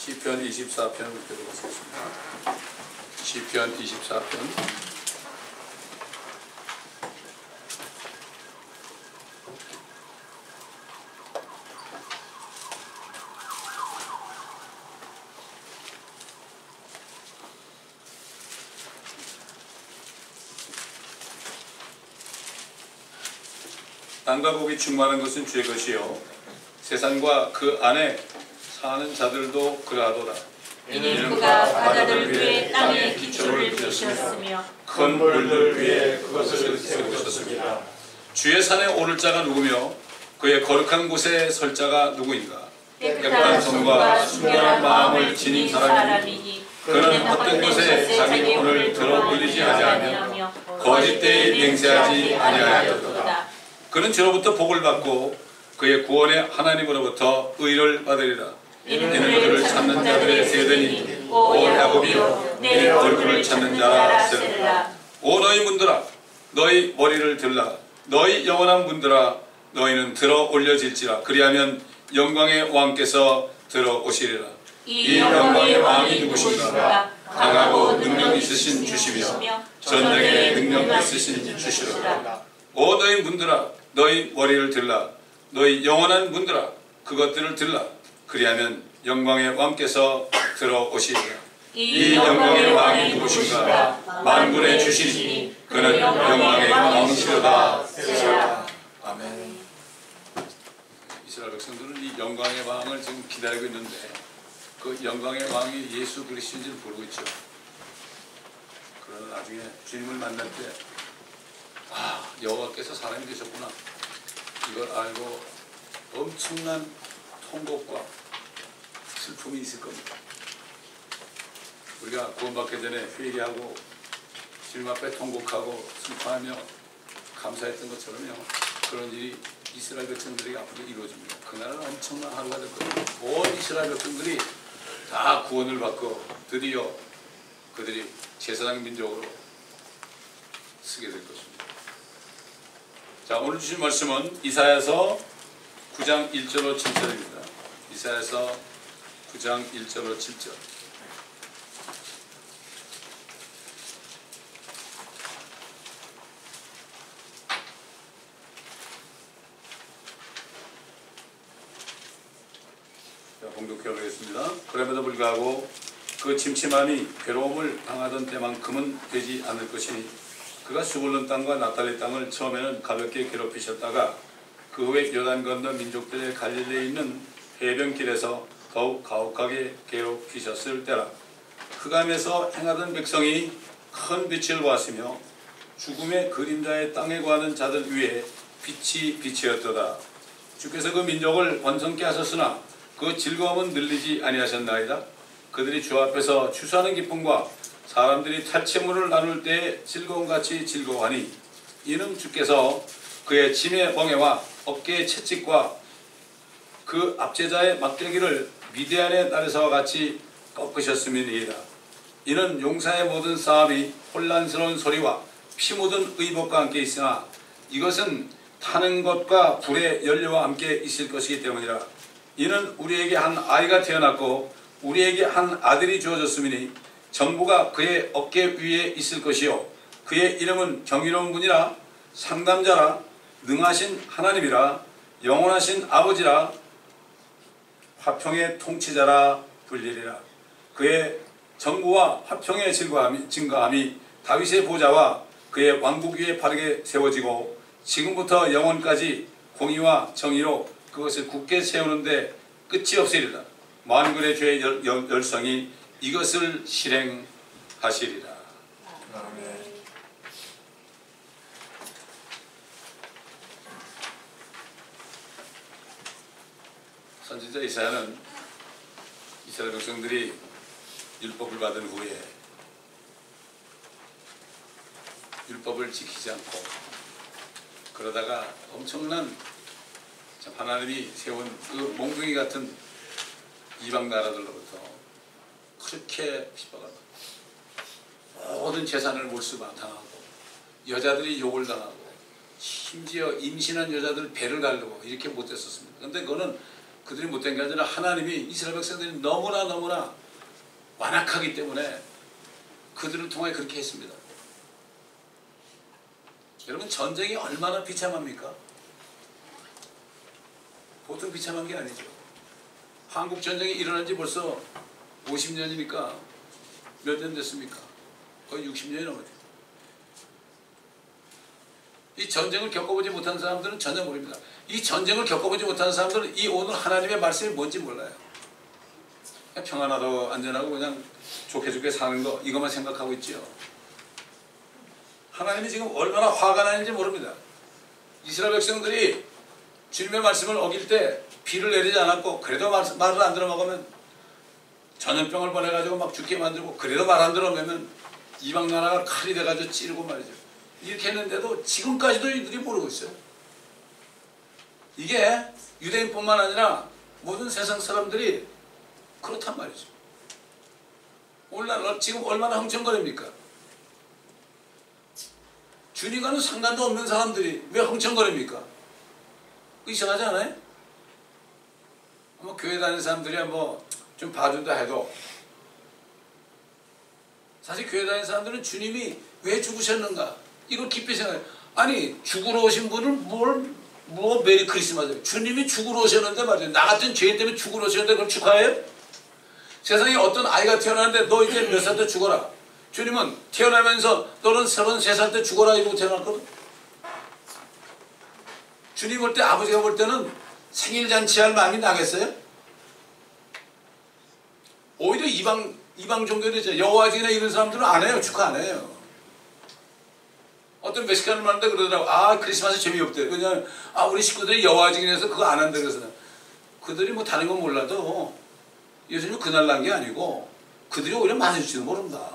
시편 24편을 읽어보겠습니다. 시편 24편. 땅과 복이 충만한 것은 주의 것이요 세상과 그 안에 사는 자들도 그러하도다. 이는 그가 바다들 위에 땅의 기초를 부으셨으며 큰 물들 위에 그것을 세우셨습니다. 주의 산에 오를 자가 누구며 그의 거룩한 곳에 설 자가 누구인가? 깨끗한 손과 순결한 마음을 지닌 사람이니 그는 헛된 곳에 자기 혼을 들어 올리지 아니하며 거짓되이 맹세하지 아니하였도다. 그는 저로부터 복을 받고 그의 구원의 하나님으로부터 의를 받으리라. 이는 그를 찾는 자들의 세대니 오 야곱이여 내 얼굴을 찾는 자라 셀라. 오 너희 문들아 너희 머리를 들라. 너희 영원한 문들아 너희는 들어 올려질지라. 그리하면 영광의 왕께서 들어오시리라. 이 영광의 왕이 누구신가? 강하고 능력 있으신 주시며 전쟁에 능력 있으신 주시로다. 오 너희 문들아 너희 머리를 들라. 너희 영원한 문들아 그것들을 들라. 그리하면 영광의 왕께서 들어오시리라. 이 영광의 왕이 누구신가? 만군의 주시니 그는 영광의 왕이시로다. 아멘. 이스라엘 백성들은 이 영광의 왕을 지금 기다리고 있는데 그 영광의 왕이 예수 그리스도인지를 모르고 있죠. 그러나 나중에 주님을 만날 때 여호와께서 사람이 되셨구나 이걸 알고 엄청난 통곡과 슬픔이 있을 겁니다. 우리가 구원받기 전에 회개하고 주님 앞에 통곡하고 슬퍼하며 감사했던 것처럼요. 그런 일이 이스라엘 백성들에게 앞으로 이루어집니다. 그날은 엄청난 하루가 될 겁니다. 온 이스라엘 백성들이 다 구원을 받고 드디어 그들이 제사장 민족으로 쓰게 될 것입니다. 자, 오늘 주신 말씀은 이사야서 9장 1절로 7절입니다. 이사야서 9장 1절로 7절. 자, 봉독해 보겠습니다. 그럼에도 불구하고 그 침침함이 괴로움을 당하던 때만큼은 되지 않을 것이니 그가 수불론 땅과 naphtali 땅을 처음에는 가볍게 괴롭히셨다가 그 후에 요단 건너 민족들의 갈릴리에 있는 해변길에서 더욱 가혹하게 괴롭히셨을 때라. 흑암에서 행하던 백성이 큰 빛을 보았으며 죽음의 그림자의 땅에 거하는 자들 위에 빛이 빛이었도다. 주께서 그 민족을 번성케 하셨으나 그 즐거움은 늘리지 아니하셨나이다. 그들이 주 앞에서 추수하는 기쁨과 사람들이 탈취물을 나눌 때에 즐거움같이 즐거워하니 이는 주께서 그의 짐의 멍에와 어깨의 채찍과 그 압제자의 막대기를 미디안의 날에서와 같이 꺾으셨음이니이다. 이는 용사의 모든 싸움이 혼란스러운 소리와 피 묻은 의복과 함께 있으나 이것은 타는 것과 불의 연료와 함께 있을 것이기 때문이라. 이는 우리에게 한 아이가 태어났고 우리에게 한 아들이 주어졌음이니 정부가 그의 어깨 위에 있을 것이요 그의 이름은 경이로운 분이라 상담자라 능하신 하나님이라 영원하신 아버지라 화평의 통치자라 불리리라. 그의 정부와 화평의 증거함이 다윗의 보좌와 그의 왕국 위에 바르게 세워지고 지금부터 영원까지 공의와 정의로 그것을 굳게 세우는데 끝이 없으리라. 만군의 주의 열성이 이것을 실행하시리라. 아멘. 선지자 이사야는 이스라엘 백성들이 율법을 받은 후에 율법을 지키지 않고 그러다가 엄청난 하나님이 세운 그 몽둥이 같은 이방 나라들로부터 그렇게 핍박을 받고 모든 재산을 몰수당하고 여자들이 욕을 당하고 심지어 임신한 여자들 배를 가르고 이렇게 못했었습니다. 그런데 그거는 그들이 못된 게 아니라 하나님이 이스라엘 백성들이 너무나 완악하기 때문에 그들을 통해 그렇게 했습니다. 여러분, 전쟁이 얼마나 비참합니까? 보통 비참한 게 아니죠. 한국 전쟁이 일어난 지 벌써 50년이니까 몇 년 됐습니까? 거의 60년이 넘었죠. 이 전쟁을 겪어보지 못한 사람들은 전혀 모릅니다. 이 전쟁을 겪어보지 못한 사람들은 이 오늘 하나님의 말씀이 뭔지 몰라요. 그냥 평안하고 안전하고 그냥 좋게 사는 거, 이것만 생각하고 있죠. 하나님이 지금 얼마나 화가 나는지 모릅니다. 이스라엘 백성들이 주님의 말씀을 어길 때 비를 내리지 않았고, 그래도 말을 안 들어먹으면 전염병을 보내가지고 막 죽게 만들고, 그래도 말 안 들어먹으면 이방 나라가 칼이 돼가지고 찌르고 말이죠. 이렇게 했는데도 지금까지도 이들이 모르고 있어요. 이게 유대인뿐만 아니라 모든 세상 사람들이 그렇단 말이죠. 오늘날 지금 얼마나 흥청거립니까? 주님과는 상관도 없는 사람들이 왜 흥청거립니까? 이상하지 않아요? 교회 다니는 사람들이야 좀 봐준다 해도, 사실 교회 다니는 사람들은 주님이 왜 죽으셨는가 이걸 깊이 생각해요. 아니, 죽으러 오신 분은 메리 크리스마스, 주님이 죽으러 오셨는데 말이에요. 나 같은 죄인 때문에 죽으러 오셨는데 그걸 축하해요? 세상에 어떤 아이가 태어나는데 너 이제 몇 살 때 죽어라, 주님은 태어나면서 너는 33살 때 죽어라 이러고 태어났거든. 주님 볼 때, 아버지가 볼 때는 생일잔치할 마음이 나겠어요? 오히려 이방 종교들, 여호와 증인이나 이런 사람들은 안 해요. 축하 안 해요. 어떤 멕시칸을 만났는데 그러더라고. 크리스마스 재미없대. 왜냐면 우리 식구들이 여호와 증인에서 그거 안 한다 그래서. 그들이 다른 건 몰라도 예수님이 그날 난 게 아니고 그들이 오히려 맞을지도 모른다.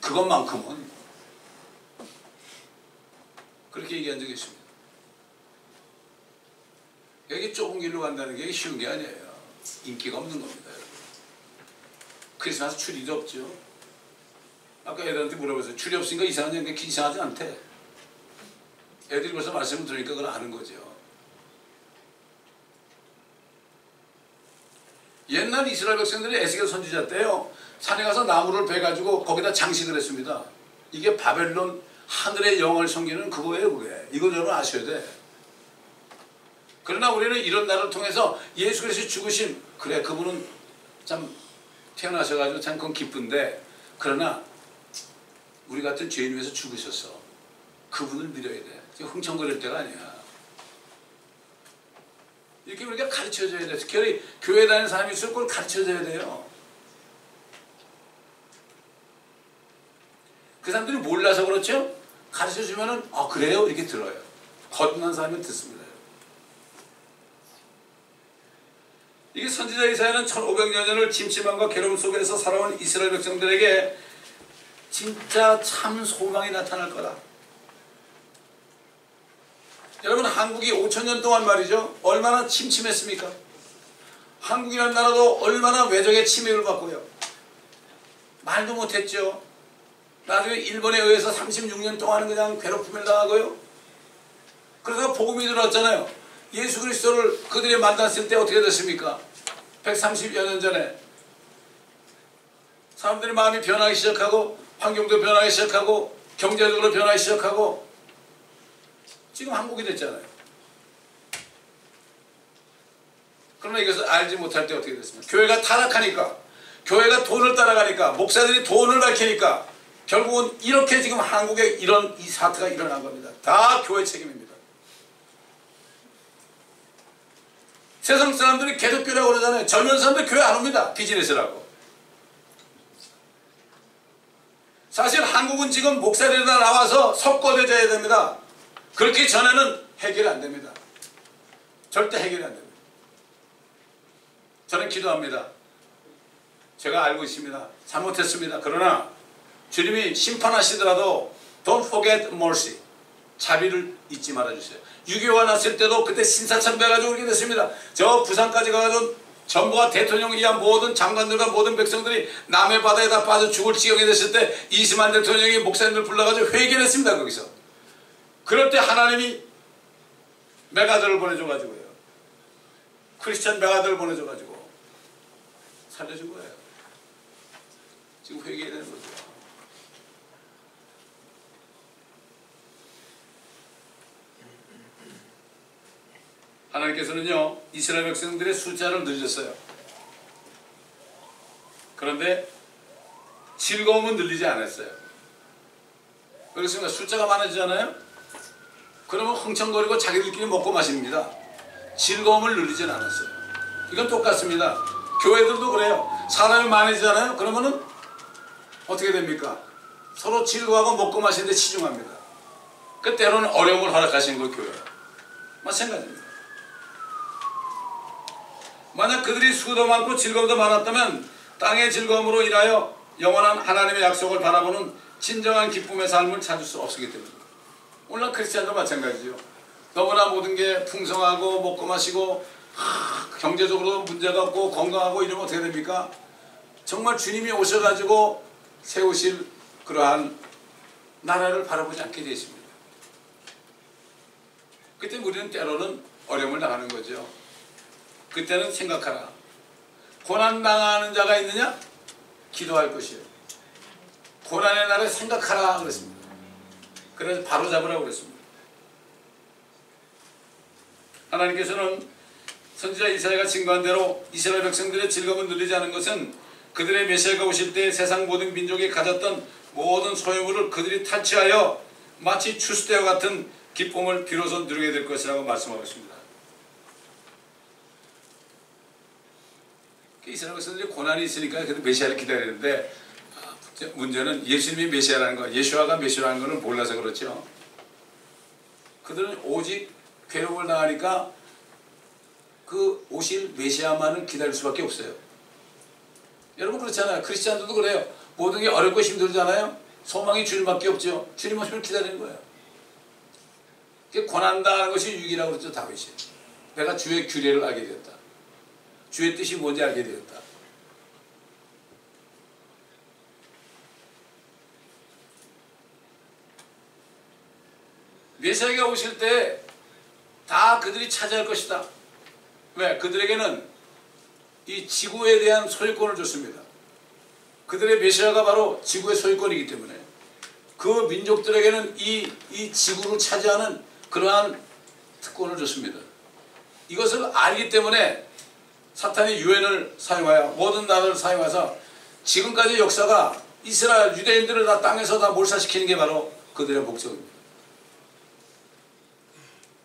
그것만큼은. 그렇게 얘기한 적이 있습니다. 여기 좁은 길로 간다는 게 쉬운 게 아니에요. 인기가 없는 겁니다, 여러분. 크리스마스 추리도 없죠. 아까 애들한테 물어봤어요. 추리 없으니까 이상하지 이상하지 않대. 애들이 벌써 말씀을 들으니까 그걸 아는 거죠. 옛날 이스라엘 백성들이 에스겔 선지자 때요, 산에 가서 나무를 베가지고 거기다 장식을 했습니다. 이게 바벨론 하늘의 영을 섬기는 그거예요, 그게. 이거 여러분 아셔야 돼. 그러나 우리는 이런 날을 통해서 예수 그리스도 죽으신, 그래, 그분은 참 태어나셔가지고 참 그건 기쁜데, 그러나 우리 같은 죄인 위해서 죽으셨어. 그분을 믿어야 돼. 흥청거릴 때가 아니야. 이렇게 우리가 가르쳐줘야 돼. 특히 교회 다니는 사람이 있을 걸 가르쳐줘야 돼요. 그 사람들이 몰라서 그렇죠? 가르쳐주면은 그래요? 이렇게 들어요. 거듭난 사람은 듣습니다. 이게 선지자 이사야는 1500여 년을 침침함과 괴로움 속에서 살아온 이스라엘 백성들에게 진짜 참 소망이 나타날 거다. 여러분, 한국이 5000년 동안 말이죠, 얼마나 침침했습니까? 한국이라는 나라도 얼마나 외적의 침입을 받고요. 말도 못했죠. 나중에 일본에 의해서 36년 동안 그냥 괴롭힘을 당하고요. 그래서 복음이 들어왔잖아요. 예수 그리스도를 그들이 만났을 때 어떻게 됐습니까? 130여 년 전에 사람들의 마음이 변하기 시작하고, 환경도 변하기 시작하고, 경제적으로 변하기 시작하고, 지금 한국이 됐잖아요. 그러나 이것을 알지 못할 때 어떻게 됐습니까? 교회가 타락하니까, 교회가 돈을 따라가니까, 목사들이 돈을 밝히니까 결국은 이렇게 지금 한국에 이 사태가 일어난 겁니다. 다 교회 책임입니다. 세상 사람들이 개독교라고 그러잖아요. 젊은 사람들 교회 안 옵니다. 비즈니스라고. 사실 한국은 지금 목사들이 다 나와서 석고대져야 됩니다. 그렇게 전에는 해결이 안 됩니다. 절대 해결이 안 됩니다. 저는 기도합니다. 제가 알고 있습니다. 잘못했습니다. 그러나 주님이 심판하시더라도 Don't forget mercy. 자비를 잊지 말아주세요. 6.25가 났을 때도 그때 신사참배해가지고 그렇게 됐습니다. 저 부산까지 가가지고 정부와 대통령을 위한 모든 장관들과 모든 백성들이 남해 바다에다 빠져 죽을 지경이 됐을 때 이스만 대통령이 목사님들 불러가지고 회개를 했습니다. 거기서. 그럴 때 하나님이 메가더를 보내줘가지고요. 크리스천 배아들 보내줘가지고 살려준 거예요. 지금 회개해야 되는 거죠. 하나님께서는요, 이스라엘 백성들의 숫자를 늘렸어요. 그런데 즐거움은 늘리지 않았어요. 그렇습니까? 숫자가 많아지잖아요? 그러면 흥청거리고 자기들끼리 먹고 마십니다. 즐거움을 늘리진 않았어요. 이건 똑같습니다. 교회들도 그래요. 사람이 많아지잖아요? 그러면은 어떻게 됩니까? 서로 즐거워하고 먹고 마시는데 치중합니다. 그 때로는 어려움을 허락하시는 거 교회예요. 마찬가지입니다. 만약 그들이 수도 많고 즐거움도 많았다면 땅의 즐거움으로 인하여 영원한 하나님의 약속을 바라보는 진정한 기쁨의 삶을 찾을 수 없기 때문입니다. 오늘 크리스찬도 마찬가지죠. 너무나 모든 게 풍성하고 먹고 마시고 경제적으로 문제가 없고 건강하고 이러면 어떻게 됩니까? 정말 주님이 오셔가지고 세우실 그러한 나라를 바라보지 않게 되십니다. 그때 우리는 때로는 어려움을 당하는 거죠. 그때는 생각하라. 고난당하는 자가 있느냐? 기도할 것이에요. 고난의 날에 생각하라 그랬습니다. 그래서 바로 잡으라고 그랬습니다. 하나님께서는 선지자 이사야가 증거한 대로 이스라엘 백성들의 즐거움을 누리지 않은 것은 그들의 메시아가 오실 때 세상 모든 민족이 가졌던 모든 소유물을 그들이 탈취하여 마치 추수 때와 같은 기쁨을 비로소 누리게 될 것이라고 말씀하고 있습니다. 이스라엘 백성들이 고난이 있으니까 그래도 메시아를 기다리는데 문제는 예수님이 메시아라는 거, 예수아가 메시아라는 것을 몰라서 그렇죠. 그들은 오직 괴로움을 당하니까 그 오실 메시아만을 기다릴 수밖에 없어요. 여러분 그렇잖아요. 크리스찬들도 그래요. 모든 게 어렵고 힘들잖아요. 소망이 주님밖에 없죠. 주님 오심을 기다리는 거예요. 고난당하는 것이 유익이라고 그랬죠. 다윗이. 내가 주의 규례를 알게 되었다. 주의 뜻이 뭔지 알게 되었다. 메시아가 오실 때 다 그들이 차지할 것이다. 왜? 그들에게는 이 지구에 대한 소유권을 줬습니다. 그들의 메시아가 바로 지구의 소유권이기 때문에 그 민족들에게는 이 지구를 차지하는 그러한 특권을 줬습니다. 이것을 알기 때문에 사탄이 유엔을 사용하여 모든 나라를 사용해서 지금까지 역사가 이스라엘 유대인들을 다 땅에서 다 몰살시키는 게 바로 그들의 목적입니다.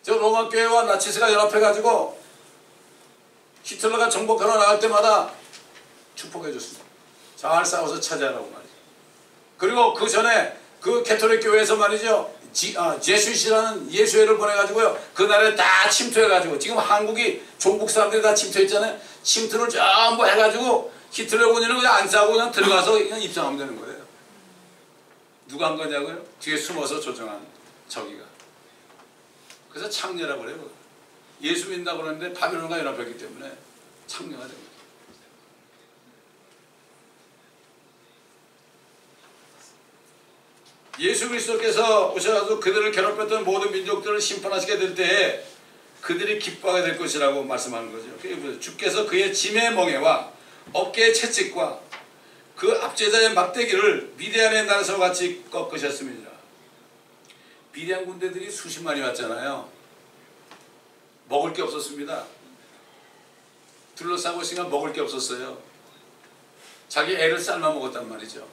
저 로마 교회와 나치스가 연합해가지고 히틀러가 정복하러 나갈 때마다 축복해 줬습니다. 잘 싸워서 차지하라고 말이죠. 그리고 그 전에 그 캐톨릭 교회에서 말이죠. 제수시라는 예수회를 보내가지고요. 그 나라에 다 침투해가지고 지금 한국이 종북 사람들이 다 침투했잖아요. 침투를 전부 해가지고 히틀러 군인은 그냥 안 싸우고 그냥 들어가서 그냥 입장하면 되는 거예요. 누가 한 거냐고요? 뒤에 숨어서 조정한 저기가. 그래서 창녀라고 그래요. 예수 믿는다고 그러는데 바빌론과 연합했기 때문에 창녀가 됩니다. 예수 그리스도께서 오셔서 그들을 괴롭혔던 모든 민족들을 심판하시게 될 때에 그들이 기뻐하게 될 것이라고 말씀하는 거죠. 주께서 그의 짐의 멍에와 어깨의 채찍과 그 압제자의 막대기를 미디안의 나라에서 같이 꺾으셨습니다. 미디안 군대들이 수십만이 왔잖아요. 먹을 게 없었습니다. 둘러싸고 있으니까 먹을 게 없었어요. 자기 애를 삶아 먹었단 말이죠.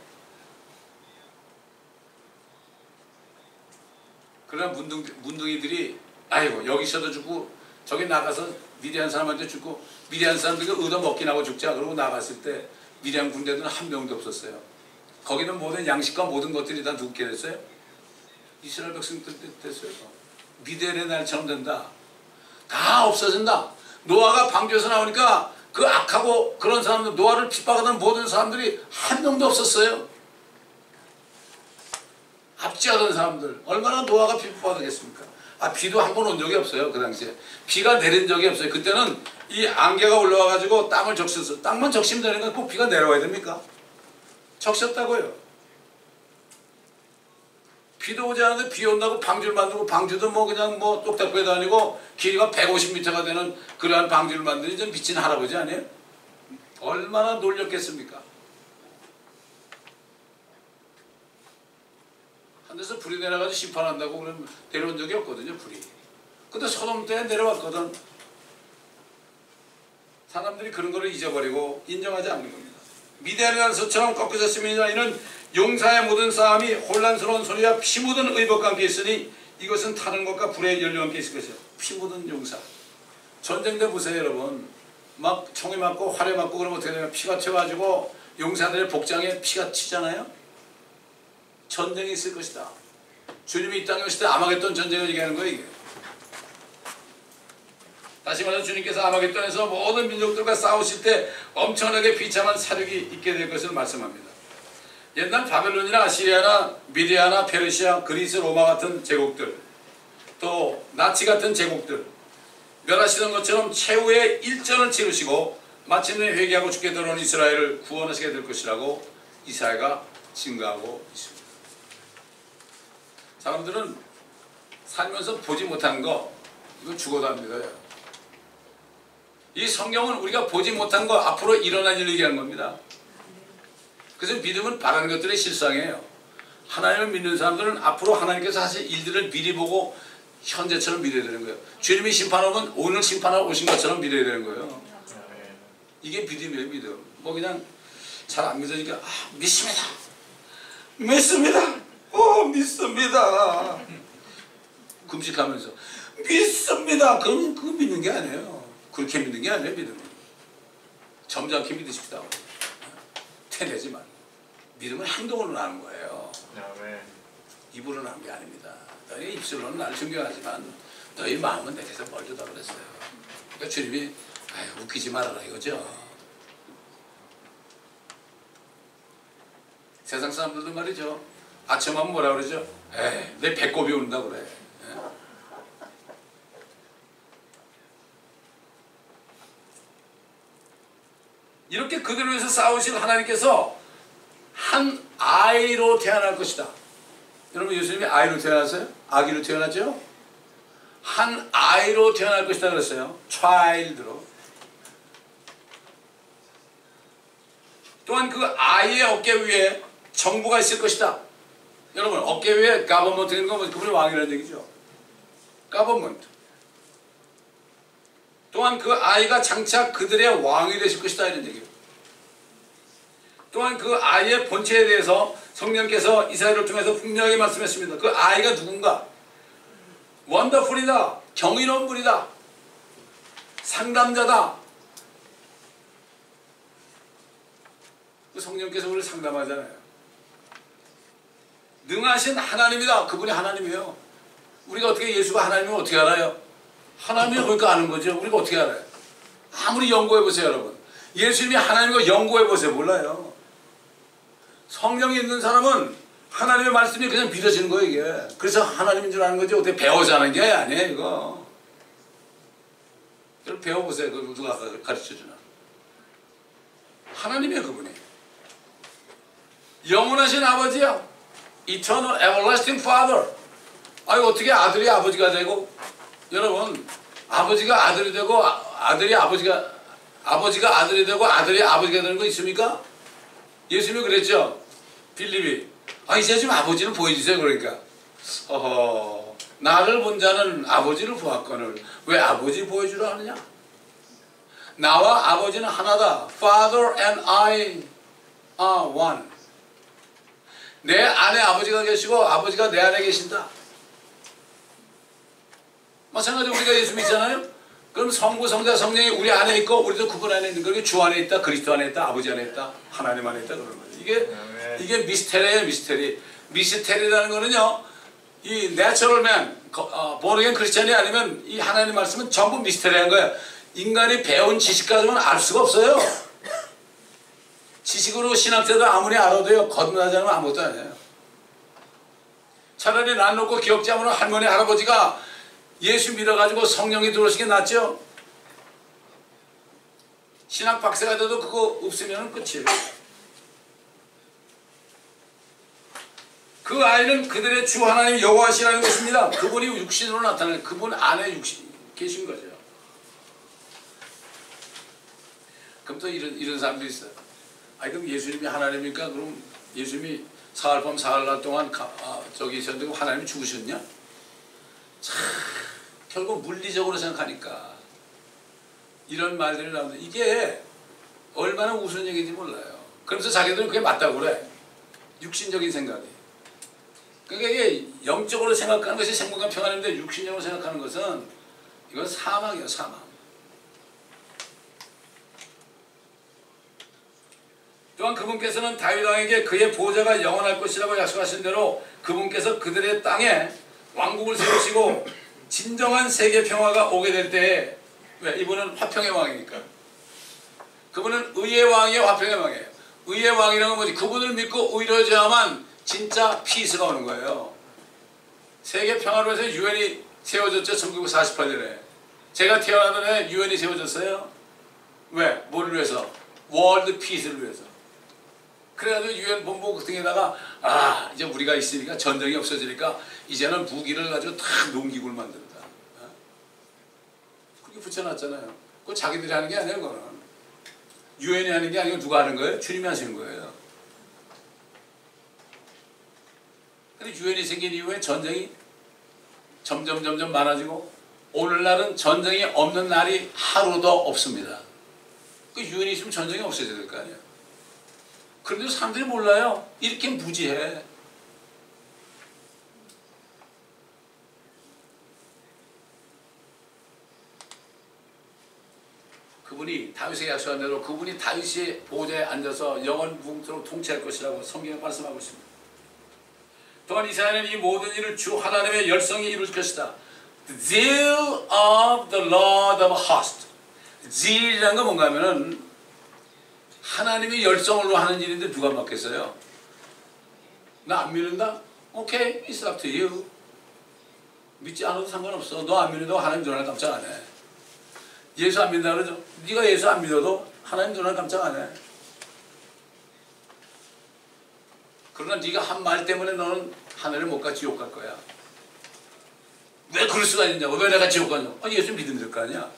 그러나 문둥이들이 아이고 여기 있어도 죽고 저기 나가서 미디안 사람한테 죽고 미디안 사람들이 얻어먹긴 하고 죽자 그러고 나갔을 때 미디안 군대들은 한 명도 없었어요. 거기는 모든 양식과 모든 것들이 다 누구게 됐어요? 이스라엘 백성들 됐어요. 미디안의 날처럼 된다. 다 없어진다. 노아가 방주에서 나오니까 그 악하고 그런 사람들 노아를 핍박하던 모든 사람들이 한 명도 없었어요. 압제하던 사람들 얼마나 노아가 핍박하겠습니까? 비도 한 번 온 적이 없어요. 그 당시에 비가 내린 적이 없어요. 그때는 이 안개가 올라와 가지고 땅을 적셨어. 땅만 적시면 되니까 꼭 비가 내려와야 됩니까? 적셨다고요. 비도 오지 않는데 비 온다고 방주를 만들고 방주도 뭐 그냥 뭐 똑딱배 다니고 길이가 150m가 되는 그러한 방주를 만드니 좀 미친 할아버지 아니에요? 얼마나 놀렸겠습니까? 한 데서 불이 내려가지고 심판한다고 그러면 내려온 적이 없거든요, 불이. 근데 소돔 때 내려왔거든. 사람들이 그런 거를 잊어버리고 인정하지 않는 겁니다. 미디안이라는 솥처럼 꺾여졌습니다. 이는 용사의 모든 싸움이 혼란스러운 소리와 피 묻은 의복과 함께 있으니 이것은 타는 것과 불의 연료와 함께 있을 것이요. 피 묻은 용사. 전쟁 때 보세요, 여러분. 막 총이 맞고 활에 맞고 그러면 어떻게 되냐면 피가 튀어가지고 용사들의 복장에 피가 튀잖아요. 전쟁이 있을 것이다. 주님이 이 땅에 오실 때 아마겟돈 전쟁을 얘기하는 거예요, 이게. 다시 말해서 주님께서 아마겟돈에서 모든 민족들과 싸우실 때 엄청나게 비참한 사륙이 있게 될 것을 말씀합니다. 옛날 바벨론이나 아시리아나 미디아나 페르시아, 그리스, 로마 같은 제국들, 또 나치 같은 제국들 멸하시던 것처럼 최후의 일전을 치르시고 마침내 회개하고 죽게 들어온 이스라엘을 구원하시게 될 것이라고 이사야가 증거하고 있습니다. 사람들은 살면서 보지 못한 거 이거 죽어도 안 믿어요. 이 성경은 우리가 보지 못한 거 앞으로 일어날 일을 얘기하는 겁니다. 그래서 믿음은 바라는 것들의 실상이에요. 하나님을 믿는 사람들은 앞으로 하나님께서 하실 일들을 미리 보고 현재처럼 믿어야 되는 거예요. 주님이 심판하면 오늘 심판하러 오신 것처럼 믿어야 되는 거예요. 이게 믿음이에요, 믿음. 뭐 그냥 잘 안 믿으니까 믿습니다. 믿습니다. 믿습니다. 금식하면서 믿습니다. 그러면 그거 믿는 게 아니에요. 그렇게 믿는 게 아니에요, 믿음은. 점잖게 믿으십시다. 태내지 말고. 믿음은 행동으로 나는 거예요. 입으로 나는 게 아닙니다. 너희 입술로는 나를 존경하지만 너희 마음은 내게서 멀리다 그랬어요. 그러니까 주님이 웃기지 말아라 이거죠. 세상 사람들도 말이죠. 아침하면 뭐라 그러죠? 내 배꼽이 온다 그래. 이렇게 그들을 위해서 싸우실 하나님께서 한 아이로 태어날 것이다. 여러분 예수님이 아이로 태어났어요? 아기로 태어났죠? 한 아이로 태어날 것이다 그랬어요. child로. 또한 그 아이의 어깨 위에 정부가 있을 것이다. 여러분 어깨 위에 government 있는 건 그분이 왕이라는 얘기죠. government. 또한 그 아이가 장차 그들의 왕이 되실 것이다 이런 얘기예요. 또한 그 아이의 본체에 대해서 성령께서 이사야를 통해서 분명하게 말씀했습니다. 그 아이가 누군가? 원더풀이다. 경이로운 분이다. 상담자다. 그 성령께서 우리를 상담하잖아요. 능하신 하나님이다. 그분이 하나님이에요. 우리가 어떻게 예수가 하나님이면 어떻게 알아요? 하나님이 그러니까 아는 거죠. 우리가 어떻게 알아요? 아무리 연구해보세요 여러분. 예수님이 하나님과 연구해보세요. 몰라요. 성령이 있는 사람은 하나님의 말씀이 그냥 믿어지는 거예요 이게. 그래서 하나님인 줄 아는 거지 어떻게 배워서 하는 게 아니에요 이거. 여러분 배워보세요. 그걸 누가 가르쳐주나. 하나님이에요 그분이. 영원하신 아버지야. Eternal Everlasting Father. 아니 어떻게 아들이 아버지가 되고 여러분 아버지가 아들이 되고 아버지가 아들이 되고 아들이 아버지가 되는 거 있습니까? 예수님이 그랬죠. 빌립이 이제 좀 아버지를 보여주세요. 그러니까 나를 본 자는 아버지를 보았거늘 왜 아버지 보여주라 하느냐. 나와 아버지는 하나다. Father and I are one. 내 안에 아버지가 계시고 아버지가 내 안에 계신다. 마찬가지로 우리가 예수 믿잖아요. 그럼 성부, 성자, 성령이 우리 안에 있고 우리도 그분 안에 있는 거예요. 주 안에 있다, 그리스도 안에 있다, 아버지 안에 있다, 하나님 안에 있다 그러는 거예요. 이게 미스테리예요, 미스테리. 미스테리라는 거는요, 이 내추럴 맨, 보르겐 크리스찬이 아니면 이 하나님 말씀은 전부 미스테리한 거예요. 인간이 배운 지식 가지고는 알 수가 없어요. 지식으로 신학자도 아무리 알아도요, 거듭나지 않으면 아무것도 아니에요. 차라리 난 놓고 기억지 않으면 할머니, 할아버지가 예수 믿어가지고 성령이 들어오신 게 낫죠? 신학 박사가 돼도 그거 없으면 끝이에요. 그 아이는 그들의 주 하나님 여호와시라는 것입니다. 그분이 육신으로 나타나는 그분 안에 육신 계신 거죠. 그럼 또 이런 사람들이 있어요. 아니 그럼 예수님이 하나님입니까? 그럼 예수님이 사흘밤 사흘날 동안 저기 있었는데 하나님이 죽으셨냐? 참 결국 물리적으로 생각하니까 이런 말들이 나오는데 이게 얼마나 우스운 얘기인지 몰라요. 그러면서 자기들은 그게 맞다고 그래. 육신적인 생각이. 그러니까 이게 영적으로 생각하는 것이 생명과 평안인데 육신적으로 생각하는 것은 이건 사망이에요. 사망. 또한 그분께서는 다윗 왕에게 그의 보좌가 영원할 것이라고 약속하신 대로 그분께서 그들의 땅에 왕국을 세우시고 진정한 세계 평화가 오게 될 때에 왜? 이분은 화평의 왕이니까. 그분은 의의 왕이에요. 화평의 왕이에요. 의의 왕이라는 건 뭐지? 그분을 믿고 의로워져야만 진짜 피스가 오는 거예요. 세계 평화를 위해서 유엔이 세워졌죠. 1948년에. 제가 태어나던 해 유엔이 세워졌어요. 왜? 뭐를 위해서? 월드 피스를 위해서. 그래가지고 유엔 본부 등에다가 이제 우리가 있으니까 전쟁이 없어지니까 이제는 무기를 가지고 다 농기구를 만든다. 그렇게 붙여놨잖아요. 그거 자기들이 하는 게 아니에요. 그거는 유엔이 하는 게 아니고 누가 하는 거예요? 주님이 하시는 거예요. 근데 유엔이 생긴 이후에 전쟁이 점점 많아지고 오늘날은 전쟁이 없는 날이 하루도 없습니다. 그 유엔이 있으면 전쟁이 없어져야 될 거 아니에요. 그런데 사람들이 몰라요. 이렇게 무지해. 그분이 다윗에게 약속한 대로 그분이 다윗의 보좌에 앉아서 영원 무궁토록 통치할 것이라고 성경에 말씀하고 있습니다. 또한 이사야는 이 모든 일을 주 하나님의 열성이 이룰 것이다. The zeal of the Lord of hosts. zeal이라는 건 뭔가 하면은 하나님의 열성으로 하는 일인데 누가 맡겠어요? 나 안 믿는다? 오케이, it's up to you. 믿지 않아도 상관없어. 너 안 믿는다고 하나님 눈을 깜짝 안 해. 예수 안 믿는다 그러죠? 네가 예수 안 믿어도 하나님 눈을 깜짝 안 해. 그러나 네가 한 말 때문에 너는 하늘을 못 가 지옥 갈 거야. 왜 그럴 수가 있냐고. 왜 내가 지옥 가냐고. 예수 믿으면 될 거 아니야.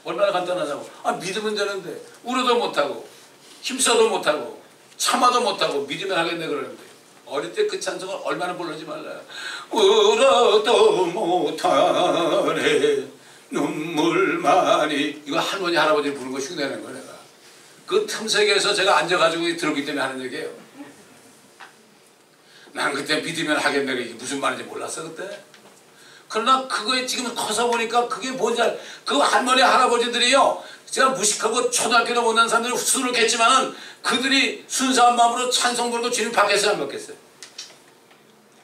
얼마나 간단하냐고. 믿으면 되는데 울어도 못하고 힘써도 못하고 참아도 못하고 믿으면 하겠네 그러는데 어릴 때 그 찬송을 얼마나 부르지 말라요. 울어도 못하네 눈물만이. 이거 할머니 할아버지 부르는 거 흉내내는 거야 내가. 그 틈새에서 제가 앉아가지고 들었기 때문에 하는 얘기예요. 난 그때 믿으면 하겠네. 이게 무슨 말인지 몰랐어 그때. 그러나 그거에 지금 커서 보니까 그게 뭔지 그 할머니 할아버지들이요. 제가 무식하고 초등학교도 못 난 사람들이 술을 깼지만은 그들이 순수한 마음으로 찬송 부르고 주님 밖에서 안 먹겠어요.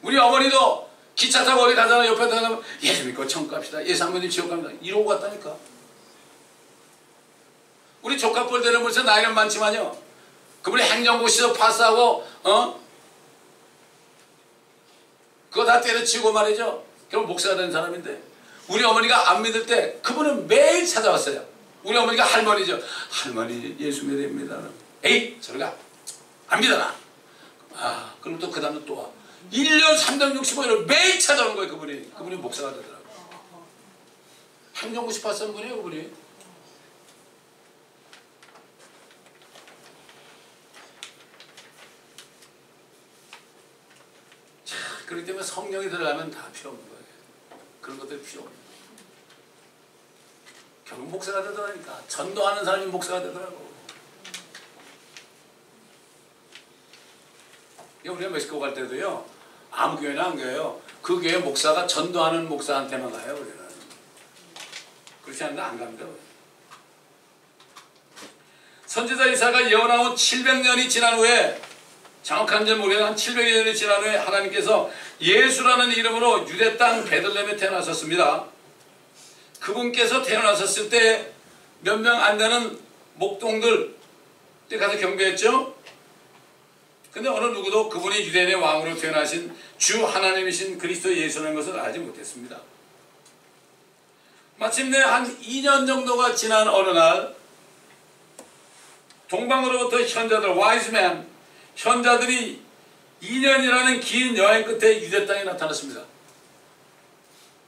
우리 어머니도 기차 타고 어디 가잖아. 옆에 가면 예수 믿고 천국 갑시다. 예수 한 번님 지옥 갑니다. 이러고 갔다니까. 우리 조카뻘들은 벌써 나이는 많지만요. 그분이 행정고시에서 파스하고 그거 다 때려치고 말이죠. 그럼 목사가 된 사람인데 우리 어머니가 안 믿을 때 그분은 매일 찾아왔어요. 우리 어머니가 할머니죠. 할머니 예수 믿습니다. 에이 저리 가. 안 믿어나. 그럼 또 그 다음에 또 와. 1년 365일을 매일 찾아오는 거예요. 그분이 목사가 되더라고요. 행정고시 파스한 분이에요. 그분이. 자, 그렇기 때문에 성령이 들어가면 다 필요 없는 거예요. 그런 것들이 필요 없는 거예요. 결국 목사가 되더라니까. 전도하는 사람이 목사가 되더라고. 우리가 멕시코 갈 때도요. 아무 교회나 안 가요. 그 교회 목사가 전도하는 목사한테만 가요. 우리는. 그렇지 않나 안 갑니다. 선지자 이사야가 예언하고 700년이 지난 후에 정확한지 모르겠는데 한 700년이 지난 후에 하나님께서 예수라는 이름으로 유대 땅 베들레헴에 태어나셨습니다. 그분께서 태어나셨을 때 몇 명 안 되는 목동들 가서 경배했죠. 근데 어느 누구도 그분이 유대인의 왕으로 태어나신 주 하나님이신 그리스도 예수라는 것을 알지 못했습니다. 마침내 한 2년 정도가 지난 어느 날 동방으로부터 현자들, 와이즈맨, 현자들이 2년이라는 긴 여행 끝에 유대 땅에 나타났습니다.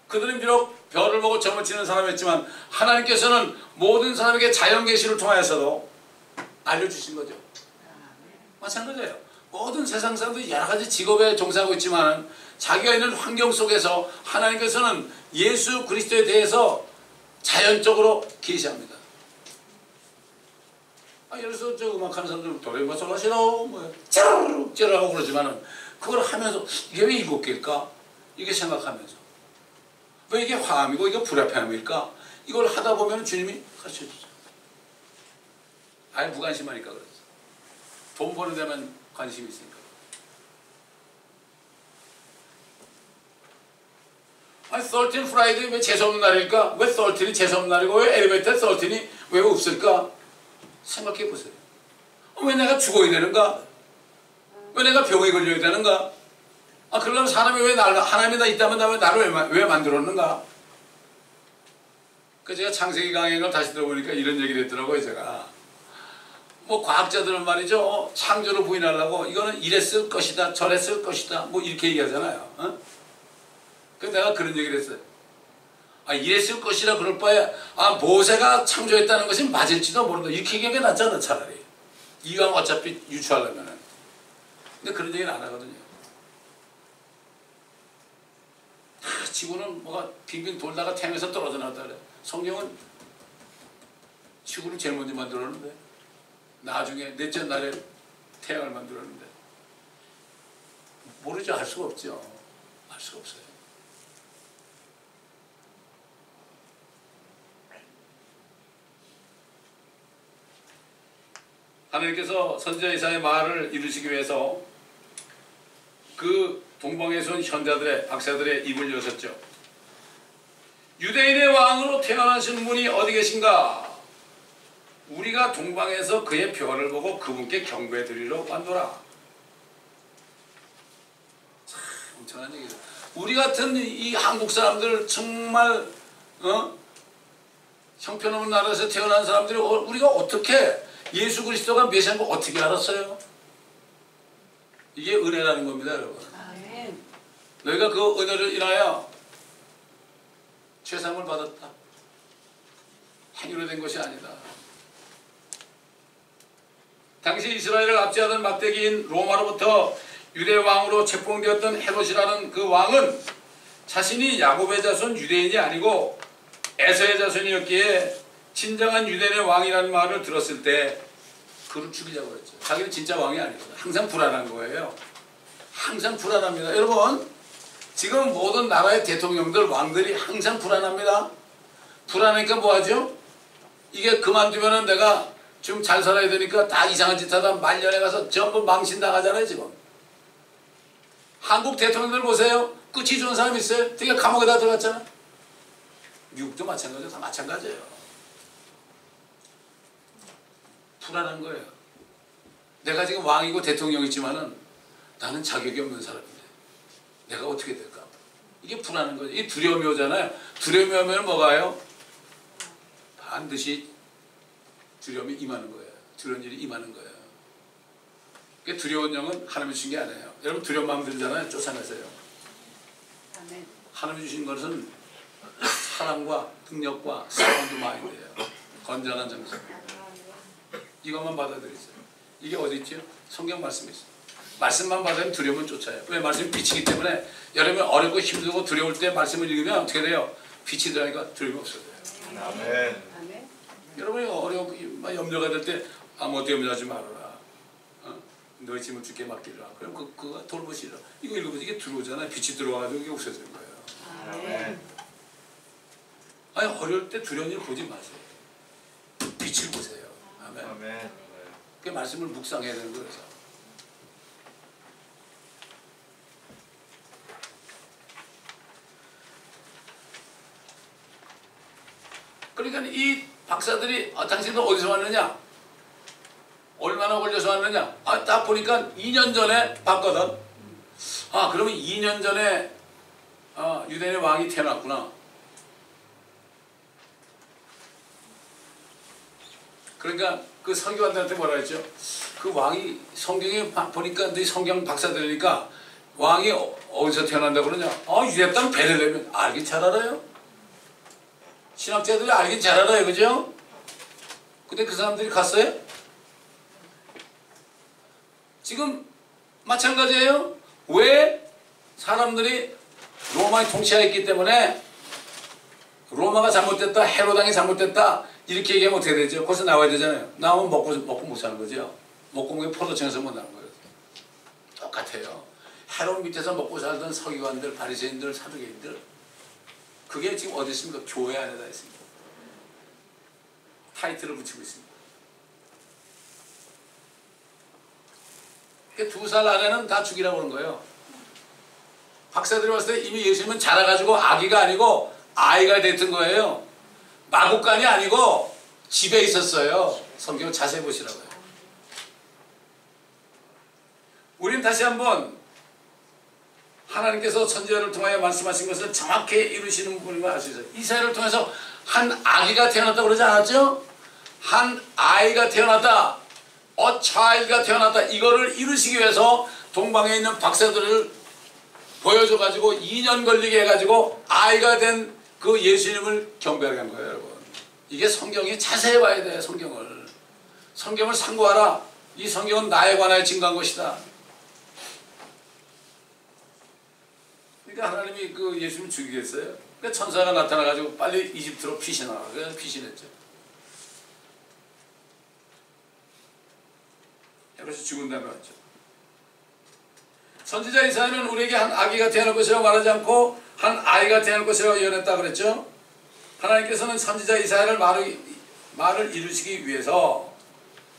그들은 비록 별을 보고 점을 치는 사람이었지만 하나님께서는 모든 사람에게 자연 계시를 통하여서도 알려주신 거죠. 마찬가지예요. 모든 세상 사람들이 여러 가지 직업에 종사하고 있지만 자기가 있는 환경 속에서 하나님께서는 예수 그리스도에 대해서 자연적으로 계시합니다. 예를 들어서 저 음악하는 사람들 도레미파솔라시도 뭐 짜르륵 짜르륵 그러지만은 그걸 하면서 이게 왜 7개일까? 이게 생각하면서 왜 이게 화음이고 이게 불합화음일까? 이걸 하다 보면 주님이 가르쳐 주죠. 아예 무관심하니까 그렇죠. 돈 버는 데만 관심이 있으니까. 아니 13 프라이데이 왜 재수없는 날일까? 왜 13이 재수없는 날이고 왜 엘리베이터 13이 왜 없을까? 생각해 보세요. 왜 내가 죽어야 되는가? 왜 내가 병에 걸려야 되는가? 그러려면 사람이 왜 하나님이 나 있다면 나 왜 나를 왜 만들었는가? 제가 창세기 강행을 다시 들어보니까 이런 얘기를 했더라고요, 제가. 뭐 과학자들은 말이죠, 창조를 부인하려고 이거는 이랬을 것이다, 저랬을 것이다, 뭐 이렇게 얘기하잖아요. 그래서 내가 그런 얘기를 했어요. 이랬을 것이라 그럴 바에 모세가 창조했다는 것이 맞을지도 모른다. 이렇게 얘기하는 게 낫잖아, 차라리. 이왕 어차피 유추하려면은. 근데 그런 얘기는 안 하거든요. 지구는 뭐가 빙빙 돌다가 태양에서 떨어져 나왔다 그래. 성경은 지구를 제일 먼저 만들었는데 나중에 넷째 날에 태양을 만들었는데 모르죠. 알 수가 없죠. 알 수가 없어요. 하나님께서 선지자 이사야의 말을 이루시기 위해서 그 동방에서 온 현자들의 박사들의 입을 여셨죠. 유대인의 왕으로 태어나신 분이 어디 계신가? 우리가 동방에서 그의 별을 보고 그분께 경배 드리러 왔노라. 참 엄청난 얘기죠. 우리 같은 이 한국 사람들 정말 형편없는 나라에서 태어난 사람들이 우리가 어떻게 예수 그리스도가 메시아인 거 어떻게 알았어요? 이게 은혜라는 겁니다, 여러분. 너희가 그 은혜를 인하여 죄상을 받았다. 행위로 된 것이 아니다. 당시 이스라엘을 압제하던 막대기인 로마로부터 유대 왕으로 책봉되었던 헤롯이라는 그 왕은 자신이 야곱의 자손 유대인이 아니고 에서의 자손이었기에 진정한 유대인의 왕이라는 말을 들었을 때 그를 죽이자고 했죠. 자기는 진짜 왕이 아니거든. 항상 불안한 거예요. 항상 불안합니다. 여러분, 지금 모든 나라의 대통령들, 왕들이 항상 불안합니다. 불안하니까 뭐하죠? 이게 그만두면은 내가 좀 잘 살아야 되니까 다 이상한 짓 하다 말년에 가서 전부 망신당하잖아요, 지금. 한국 대통령들 보세요. 끝이 좋은 사람 있어요? 되게 감옥에 다 들어갔잖아. 미국도 마찬가지예요. 다 마찬가지예요. 불안한 거예요. 내가 지금 왕이고 대통령이지만은 나는 자격이 없는 사람인데 내가 어떻게 될까? 이게 불안한 거죠. 이게 두려움이 오잖아요. 두려움이 오면 뭐가요? 반드시 두려움이 임하는 거예요. 두려운 일이 임하는 거예요. 그러니까 두려운 영은 하나님이 주신 게 아니에요. 여러분 두려운 마음 들잖아요. 쫓아내세요. 하나님이 주신 것은 사랑과 능력과 사운드 마인드예요. 건전한 정신. 이것만 받아들이세요. 이게 어디 있죠? 성경 말씀이 있어요. 말씀만 받으면 두려움은 쫓아요. 왜? 말씀이 빛이기 때문에 여러분이 어렵고 힘들고 두려울 때 말씀을 읽으면 어떻게 돼요? 빛이 들어가니까 두려움이 없어져요. 아멘. 여러분이 어렵고 염려가 될 때 아무것도 염려하지 말아라. 너희 짐을 주께 맡기라. 그럼 그가 돌보시라. 이거 읽으면 이게 들어오잖아요. 빛이 들어와가지고 이게 없어지는 거예요. 아멘. 아니 어려울 때 두려운 일 보지 마세요. 빛을 보세요. 아멘. 아멘. 그 말씀을 묵상해야 되는 거예요. 그러니까 이 박사들이 당신들 어디서 왔느냐? 얼마나 걸려서 왔느냐? 딱 보니까 2년 전에 봤거든. 그러면 2년 전에 유대인의 왕이 태어났구나. 그러니까 그 서기관들한테 뭐라 했죠? 그 왕이 성경에 보니까 네 성경 박사들이니까 왕이 어디서 태어난다고 그러냐? 유대 땅 베들레헴. 알긴 잘 알아요. 신학자들이 알긴 잘 알아요. 그죠? 근데 그 사람들이 갔어요? 지금 마찬가지예요. 왜? 사람들이 로마에 통치하였기 때문에 로마가 잘못됐다, 헤로당이 잘못됐다 이렇게 얘기하면 어떻게 되죠? 거기서 나와야 되잖아요. 나오면 먹고 못 사는 거죠. 먹고 먹이 포도청에서 못 나는 거예요. 똑같아요. 헤롯 밑에서 먹고 살던 서기관들, 바리새인들, 사두개인들 그게 지금 어디 있습니까? 교회 안에다 있습니다. 타이틀을 붙이고 있습니다. 2살 아래는 다 죽이라고 그런 거예요. 박사들이 봤을 때 이미 예수님은 자라가지고 아기가 아니고 아이가 됐던 거예요. 마구간이 아니고 집에 있었어요. 성경을 자세히 보시라고요. 우린 다시 한번 하나님께서 선지자를 통하여 말씀하신 것을 정확히 이루시는 분인 걸 알 수 있어요. 이사야를 통해서 한 아기가 태어났다고 그러지 않았죠? 한 아이가 태어났다. A child가 태어났다. 이거를 이루시기 위해서 동방에 있는 박사들을 보여줘가지고 2년 걸리게 해가지고 아이가 된 그 예수님을 경배하게 한 거예요, 여러분. 이게 성경이 자세히 봐야 돼요, 성경을. 성경을 상고하라. 이 성경은 나에 관하여 증거한 것이다. 그러니까 하나님이 그 예수님 죽이겠어요? 그러니까 천사가 나타나가지고 빨리 이집트로 피신하라. 그래서 피신했죠. 그래서 죽은 다음에 왔죠. 선지자 이사야는 우리에게 한 아기가 태어날 것이라고 말하지 않고 한 아이가 태어날 것이라고 예언했다 그랬죠. 하나님께서는 선지자 이사야를 말을 이루시기 위해서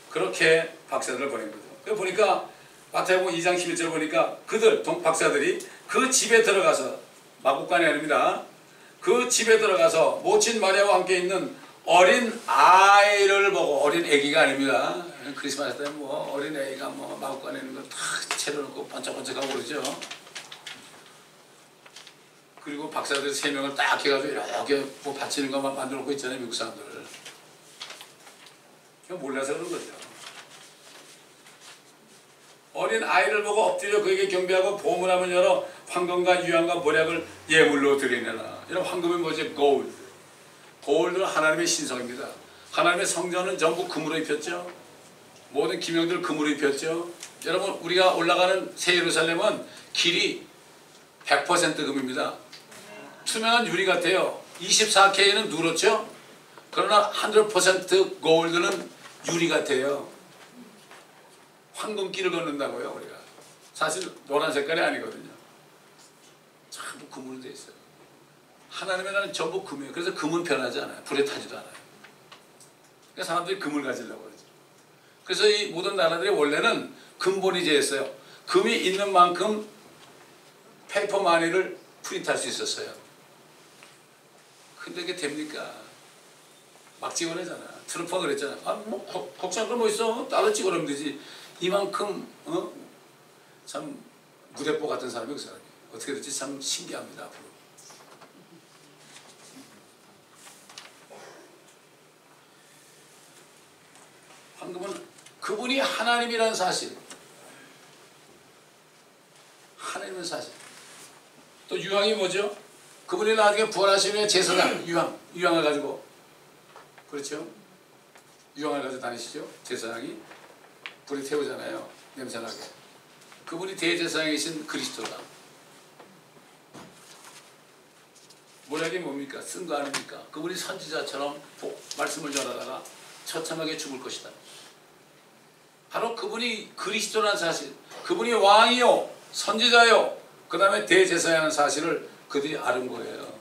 그렇게 박사들을 보낸 거죠. 그 보니까 마태복음 2장 11절 보니까 그들 박사들이 그 집에 들어가서 마구간이 아닙니다. 그 집에 들어가서 모친 마리아와 함께 있는 어린 아이를 보고, 어린 애기가 아닙니다. 크리스마스 때 뭐 어린 애기가 뭐 마구간에 있는 거 탁 채려놓고 반짝반짝하고 그러죠. 그리고 박사들 3명을 딱 해가지고 이렇게 뭐 받치는 것만 만들어 놓고 있잖아요, 미국 사람들. 몰라서 그런 거죠. 어린 아이를 보고 엎드려 그에게 경배하고 보문함을 열어 황금과 유향과 모략을 예물로 드리느라. 이런 황금이 뭐지? 골드. 골드는 하나님의 신성입니다. 하나님의 성전은 전부 금으로 입혔죠. 모든 기명들 금으로 입혔죠. 여러분, 우리가 올라가는 새 예루살렘은 길이 100% 금입니다. 투명한 유리 같아요. 24K는 누렇죠. 그러나 100% 골드는 유리 같아요. 황금길을 걷는다고요, 우리가. 사실 노란 색깔이 아니거든요. 전부 금으로 되어 있어요. 하나님의 나라는 전부 금이에요. 그래서 금은 변하지 않아요. 불에 타지도 않아요. 그러니까 사람들이 금을 가지려고 그러죠. 그래서 이 모든 나라들이 원래는 금본이 제했어요. 금이 있는 만큼 페이퍼 마니를 프린트할 수 있었어요. 근데 이게 됩니까? 막 찍어내잖아. 트럼프가 그랬잖아. 뭐 걱정할 건 뭐 있어? 따로 찍어내면 되지. 이만큼 참 무대뽀 같은 사람이 그 사람이 어떻게 될지 참 신기합니다. 앞으로. 황금은 그분이 하나님이라는 사실, 하나님은 사실. 또 유황이 뭐죠? 그분이 나중에 부활하시는 후에 제사장 유황을 가지고, 그렇죠? 유황을 가지고 다니시죠? 제사장이 불에 태우잖아요. 냄새나게. 그분이 대제사장이신 그리스도다. 모략이 뭡니까? 쓴 거 아닙니까? 그분이 선지자처럼 말씀을 전하다가 처참하게 죽을 것이다. 바로 그분이 그리스도라는 사실, 그분이 왕이요, 선지자요, 그 다음에 대제사장이라는 사실을 그들이 아는 거예요.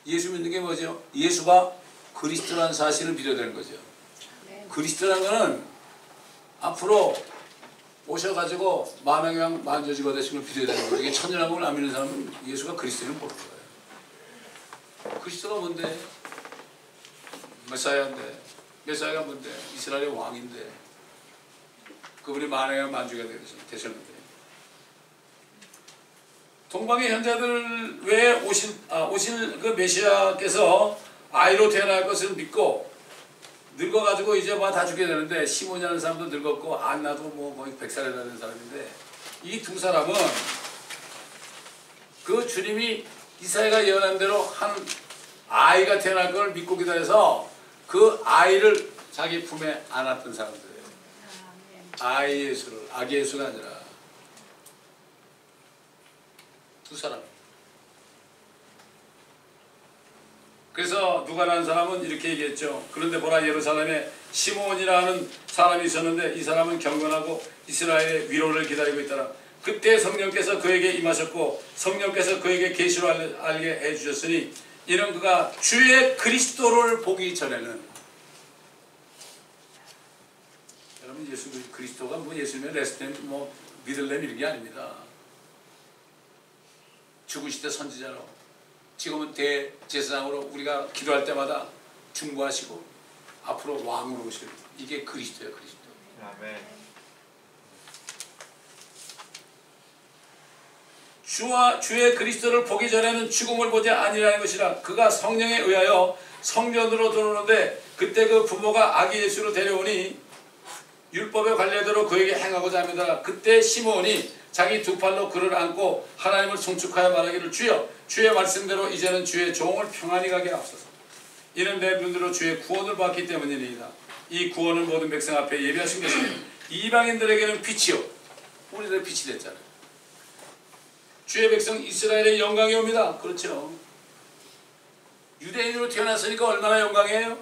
예수 믿는 게 뭐죠? 예수가 그리스도라는 사실을 믿어야 되는 거죠. 그리스도라는 거는 앞으로 오셔가지고 만왕양 만저주가 되신 걸 믿어야 되는 거예요. 이게 천년왕국을 안 믿는 사람은 예수가 그리스도는 모르는 거예요. 그리스도가 뭔데? 메사야인데, 메사야가 뭔데? 이스라엘의 왕인데, 그분이 만왕양 만주가 되셨는데, 동방의 현자들 외에 오실 그 메시아께서 아이로 태어날 것을 믿고 늙어가지고 이제 뭐 다 죽게 되는데 시몬이라는 사람도 늙었고 안나도 뭐 거의 100살에 되는 사람인데 이 두 사람은 그 주님이 이사야가 예언한 대로 한 아이가 태어날 걸 믿고 기다려서 그 아이를 자기 품에 안았던 사람들이에요. 아이 예수를, 아기 예수가 아니라 두 사람. 그래서 누가라는 사람은 이렇게 얘기했죠. 그런데 보라, 예루살렘에 시몬이라는 사람이 있었는데 이 사람은 경건하고 이스라엘의 위로를 기다리고 있더라. 그때 성령께서 그에게 임하셨고 성령께서 그에게 계시로 알게 해주셨으니 이는 그가 주의 그리스도를 보기 전에는, 여러분 예수 그리스도가 뭐 예수님의 레스템 뭐 믿을렘 이런 게 아닙니다. 죽으실 때 선지자로, 지금은 대제사장으로 우리가 기도할 때마다 중보하시고 앞으로 왕으로 오실, 이게 그리스도예요. 그리스도. 아멘. 주와 주의 그리스도를 보기 전에는 죽음을 보지 아니라는 것이라. 그가 성령에 의하여 성전으로 들어오는데 그때 그 부모가 아기 예수로 데려오니 율법의 관례대로 그에게 행하고자 합니다. 그때 시몬이 자기 두 팔로 그를 안고 하나님을 송축하여 말하기를, 주여 주의 말씀대로 이제는 주의 종을 평안히 가게 하옵소서. 이는 내 눈으로 주의 구원을 봤기 때문이니이다. 이 구원은 모든 백성 앞에 예비하신 것이니 이방인들에게는 빛이요, 우리들의 빛이 됐잖아요. 주의 백성 이스라엘의 영광이 옵니다. 그렇죠. 유대인으로 태어났으니까 얼마나 영광이에요.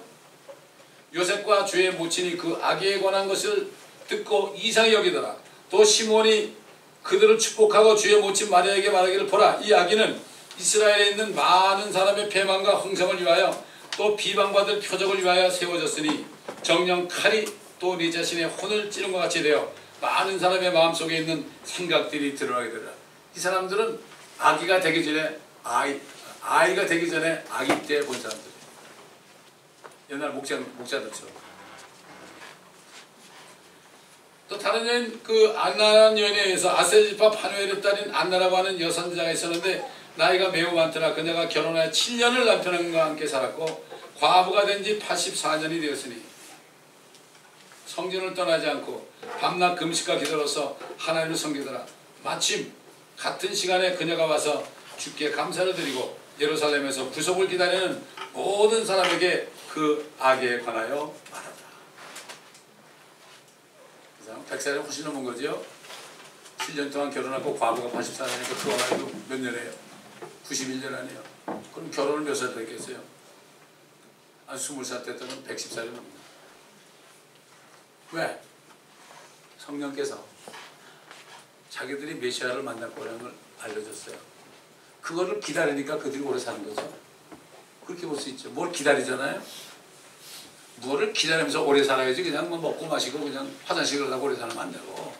요셉과 주의 모친이 그 아기에 관한 것을 듣고 이상히 여기더라. 또 시몬이 그들을 축복하고 주의 모친 마리아에게 말하기를, 보라, 이 아기는 이스라엘에 있는 많은 사람의 패망과 흥성을 위하여 또 비방받을 표적을 위하여 세워졌으니 정령 칼이 또 네 자신의 혼을 찌른 것 같이 되어 많은 사람의 마음속에 있는 생각들이 드러나게 되리라. 이 사람들은 아기가 되기 전에 아이가 되기 전에 아기 때 본 사람들이에요. 옛날 목자들처럼. 또 다른 여인, 그 안나라는 여인에 의해서 아세지파 파누엘의 딸인 안나라고 하는 여선자가 있었는데 나이가 매우 많더라. 그녀가 결혼하여 7년을 남편과 함께 살았고 과부가 된 지 84년이 되었으니 성전을 떠나지 않고 밤낮 금식과 기도로서 하나님을 섬기더라. 마침 같은 시간에 그녀가 와서 주께 감사를 드리고 예루살렘에서 구속을 기다리는 모든 사람에게 그 아기에 관하여 말하더라. 그 사람 100살이 훨씬 넘은 거죠. 7년 동안 결혼하고 과부가 84년이니까 그거 가지고 몇 년이에요? 91년 아니에요. 그럼 결혼을 몇 살 때 했겠어요? 한 20살 때는 110살이 넘는다. 왜? 성령께서 자기들이 메시아를 만날 거라는 걸 알려줬어요. 그거를 기다리니까 그들이 오래 사는 거죠. 그렇게 볼 수 있죠. 뭘 기다리잖아요. 뭐를 기다리면서 오래 살아야지 그냥 뭐 먹고 마시고 그냥 화장실 가고 오래 살면 안 되고,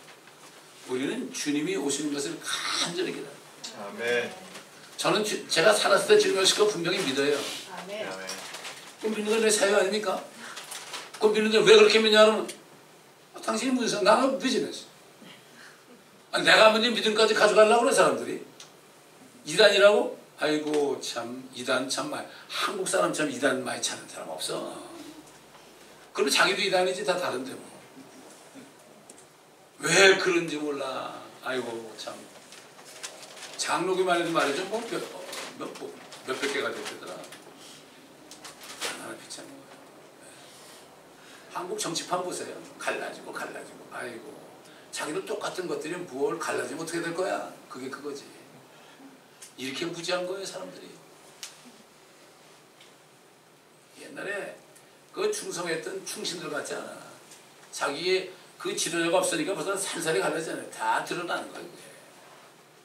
우리는 주님이 오시는 것을 간절히 기다려요. 아멘. 저는 제가 살았을 때 주님 오실 거 분명히 믿어요. 아멘. 그럼 믿는 건 내 사유 아닙니까? 그럼 믿는데 왜 그렇게 믿냐면 당신이 무슨 상관? 나는 비즈니스. 내가 믿는 믿음까지 가져가려고 그래 사람들이. 이단이라고? 아이고 참 이단 참 많이, 한국 사람처럼 이단 많이 찾는 사람 없어. 그러면 자기도 이단이지 다 다른데 뭐. 왜 그런지 몰라. 아이고 참. 장로교만 해도 말이죠. 뭐 몇백 개가 됐더라. 하나 비참한 거예요. 네. 한국 정치판 보세요. 갈라지고 아이고. 자기도 똑같은 것들이 뭘 갈라지면 어떻게 될 거야? 그게 그거지. 이렇게 무지한 거예요 사람들이. 옛날에 그 충성했던 충신들 같지 않아. 자기의 그 지도자가 없으니까 벌써 살살이 갈라지잖아요. 다 드러나는 거예요.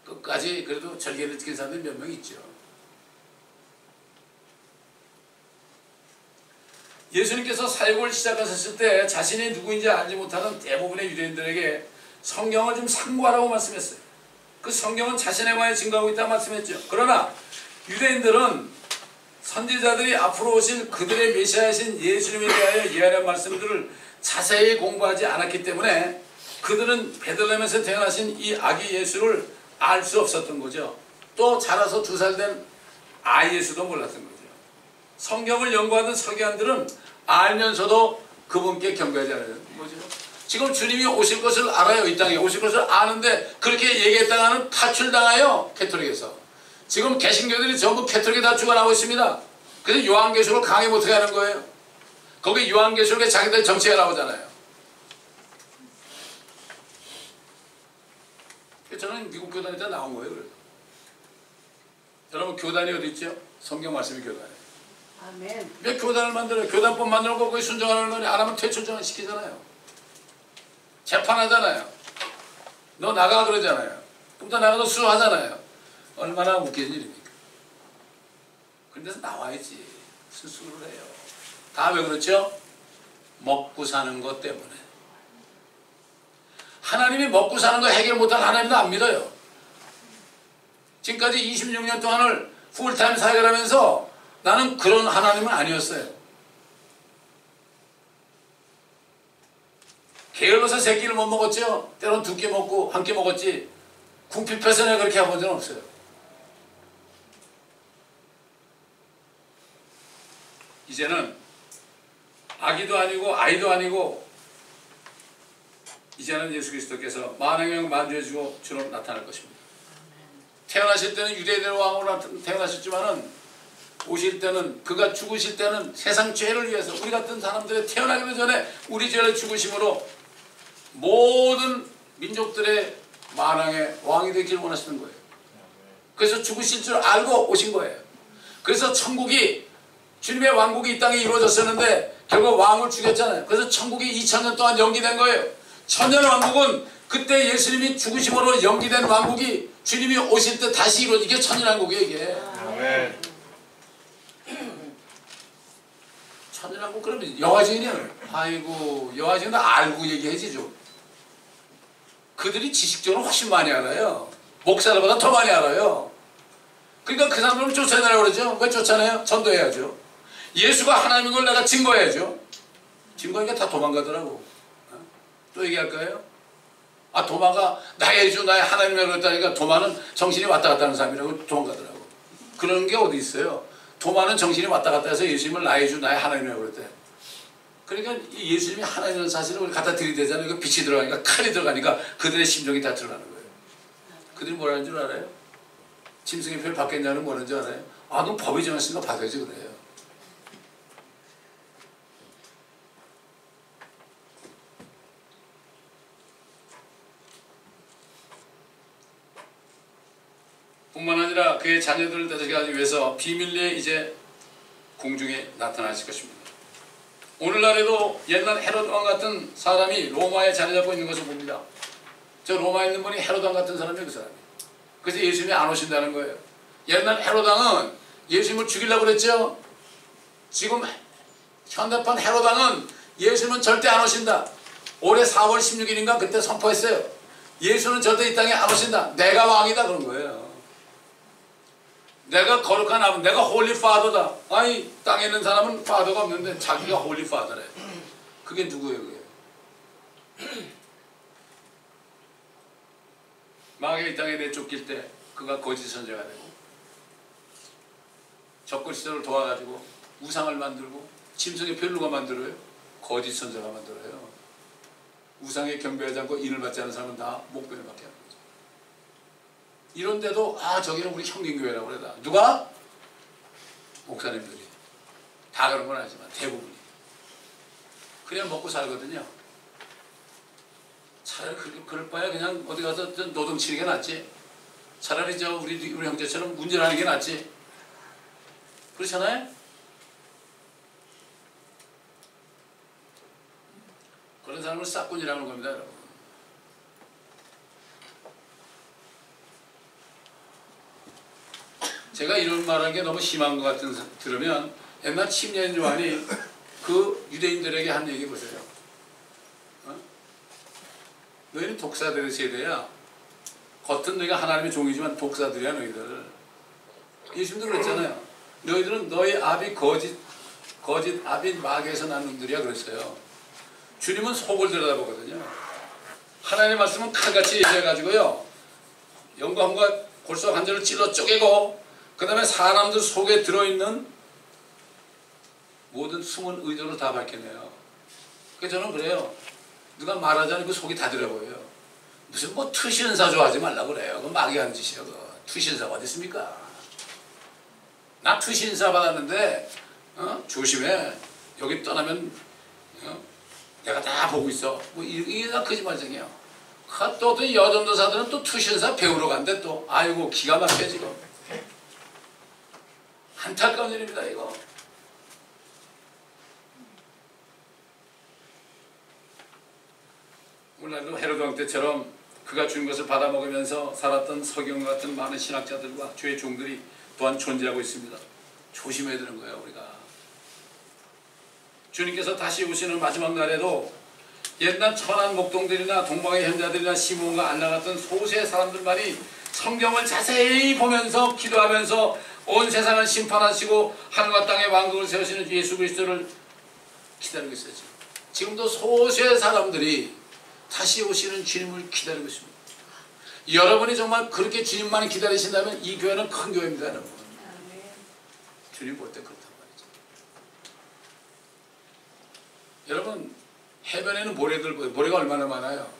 끝까지 그래도 절개를 지킨 사람들이 몇 명 있죠. 예수님께서 사역을 시작하셨을 때 자신이 누구인지 알지 못하는 대부분의 유대인들에게 성경을 좀 상고하라고 말씀했어요. 그 성경은 자신에 관해 증거하고 있다고 말씀했죠. 그러나 유대인들은 선지자들이 앞으로 오실 그들의 메시아이신 예수님에 대하여 예언한 말씀들을 자세히 공부하지 않았기 때문에 그들은 베들레헴에서 태어나신 이 아기 예수를 알 수 없었던 거죠. 또 자라서 2살 된 아이 예수도 몰랐던 거죠. 성경을 연구하던 서기관들은 알면서도 그분께 경배하지 않아요. 뭐죠? 지금 주님이 오실 것을 알아요. 이 땅에 오실 것을 아는데 그렇게 얘기했다가는 파출당해요. 캐톨릭에서. 지금 개신교들이 전부 캐톨릭에 다 죽어나고 있습니다. 그래서 요한계시록을 강의 못하게 하는 거예요. 거기 요한계시록에 자기들 정치가 나오잖아요. 저는 미국 교단에 다 나온 거예요. 그래서. 여러분 교단이 어디 있죠? 성경 말씀이 교단이에요. 아멘. 왜 교단을 만들어요? 교단법 만들고 거기 순종하는 거니 안 하면 퇴출전 시키잖아요. 재판하잖아요. 너 나가 그러잖아요. 그럼 또 나가서 수하잖아요. 얼마나 웃기는 일입니까? 그런데서 나와야지. 무슨 수를 해요. 다 왜 그렇죠? 먹고 사는 것 때문에. 하나님이 먹고 사는 거 해결 못한 하나님도 안 믿어요. 지금까지 26년 동안을 풀타임 사역을 하면서 나는 그런 하나님은 아니었어요. 게을러서 세 끼를 못 먹었죠. 때로는 두 끼 먹고 한 끼 먹었지. 궁핍해서 내가 그렇게 해본 적은 없어요. 이제는 아기도 아니고 아이도 아니고 이제는 예수 그리스도께서 만왕의 영 만주해 주고 주로 나타날 것입니다. 태어나실 때는 유대인의 왕으로 태어나셨지만은 오실 때는 그가 죽으실 때는 세상 죄를 위해서 우리 같은 사람들의 태어나기도 전에 우리 죄를 죽으심으로 모든 민족들의 만왕의 왕이 되길 원하시는 거예요. 그래서 죽으실 줄 알고 오신 거예요. 그래서 천국이 주님의 왕국이 이 땅에 이루어졌었는데 결국 왕을 죽였잖아요. 그래서 천국이 2000년 동안 연기된 거예요. 천년왕국은 그때 예수님이 죽으심으로 연기된 왕국이 주님이 오실 때 다시 이루어지게 천년왕국이에요. 이게. 아멘. 천년왕국 그러면 여화증인이에요. 아이고 여화증인은 알고 얘기해지죠. 그들이 지식적으로 훨씬 많이 알아요. 목사들보다 더 많이 알아요. 그러니까 그 사람들을 쫓아내라고 그러죠. 왜 쫓아내요? 전도해야죠. 예수가 하나님인 걸 내가 증거해야죠. 증거하니까 다 도망가더라고. 또 얘기할까요? 아 도마가 나의 주 나의 하나님이라고 그랬다니까 도마는 정신이 왔다 갔다 하는 사람이라고 도망가더라고. 그런 게 어디 있어요. 도마는 정신이 왔다 갔다 해서 예수님을 나의 주 나의 하나님이라고 그랬대. 그러니까 예수님이 하나님이라는 사실을 우리 갖다 들이대잖아요. 그 빛이 들어가니까 칼이 들어가니까 그들의 심정이 다 드러나는 거예요. 그들이 뭐라는 줄 알아요? 짐승의 표를 받겠냐는 뭐라는 줄 알아요? 아 넌 법이 정했으니까 받아야지 그래요. 뿐만 아니라 그의 자녀들을 대적하기 위해서 비밀리에 이제 공중에 나타나실 것입니다. 오늘날에도 옛날 헤롯 왕 같은 사람이 로마에 자리 잡고 있는 것을 봅니다. 저 로마에 있는 분이 헤롯 왕 같은 사람이에요. 그 사람이. 그래서 예수님이 안 오신다는 거예요. 옛날 헤롯 왕은 예수님을 죽이려고 그랬죠. 지금 현대판 헤롯 왕은 예수님은 절대 안 오신다. 올해 4월 16일인가 그때 선포했어요. 예수는 절대 이 땅에 안 오신다. 내가 왕이다 그런 거예요. 내가 거룩한 아버지, 내가 홀리 파더다. 아니 땅에 있는 사람은 파더가 없는데 자기가 홀리 파더래. 그게 누구예요? 그게? 마귀가 이 땅에 내쫓길 때 그가 거짓 선지자가 되고 적그리스도를 도와가지고 우상을 만들고 짐승의 별루가 만들어요. 거짓 선지자가 만들어요. 우상에 경배하지 않고 인을 받지 않는 사람은 다 목배를 받게 합니다. 이런데도 아 저기는 우리 형님교회라고 그러다. 누가? 목사님들이. 다 그런 건 아니지만 대부분이. 그래야 먹고 살거든요. 차라리 그럴 바에 그냥 어디 가서 노동 치는 게 낫지. 차라리 저 우리 형제처럼 운전하는 게 낫지. 그렇잖아요? 그런 사람을 싹군이라는 겁니다, 여러분. 제가 이런 말하는 게 너무 심한 것 같은 들으면 옛날 침례인 요한이 그 유대인들에게 한 얘기 보세요. 너희는 독사들의 세대야. 겉은 너희가 하나님의 종이지만 독사들이야 너희들. 예수님도 그랬잖아요. 너희들은 너희 아비 거짓 아비 마귀에서 난 놈들이야 그랬어요. 주님은 속을 들여다보거든요. 하나님의 말씀은 칼같이 얘기해가지고요. 영광과 골석 한 줄을 찔러 쪼개고 그 다음에 사람들 속에 들어있는 모든 숨은 의도를 다 밝혀내요. 그래서 저는 그래요. 누가 말하지 않으면 속이 다 들어보여요. 무슨 뭐 투신사 좋아하지 말라고 그래요. 그 막이 하는 짓이에요. 투신사가 어디 있습니까? 나 투신사 받았는데 조심해. 여기 떠나면 내가 다 보고 있어. 뭐 이게 다 거짓말쟁이야. 또 여전도사들은 또 투신사 배우러 간대 또. 아이고 기가 막혀 지금. 안타까운 일입니다 이거. 오늘날도 헤로드 왕 때처럼 그가 준 것을 받아먹으면서 살았던 서경 같은 많은 신학자들과 주의 종들이 또한 존재하고 있습니다. 조심해야 되는 거예요 우리가. 주님께서 다시 오시는 마지막 날에도 옛날 천한 목동들이나 동방의 현자들이나 시몬과 안나 같은 소수의 사람들만이 성경을 자세히 보면서 기도하면서 온 세상을 심판하시고 하늘과 땅의 왕국을 세우시는 예수 그리스도를 기다리고 있어요. 지금도 소수의 사람들이 다시 오시는 주님을 기다리고 있습니다. 여러분이 정말 그렇게 주님만 기다리신다면 이 교회는 큰 교회입니다. 여러분. 주님 볼 때 그렇단 말이죠. 여러분 해변에는 모래들 보여요. 모래가 얼마나 많아요?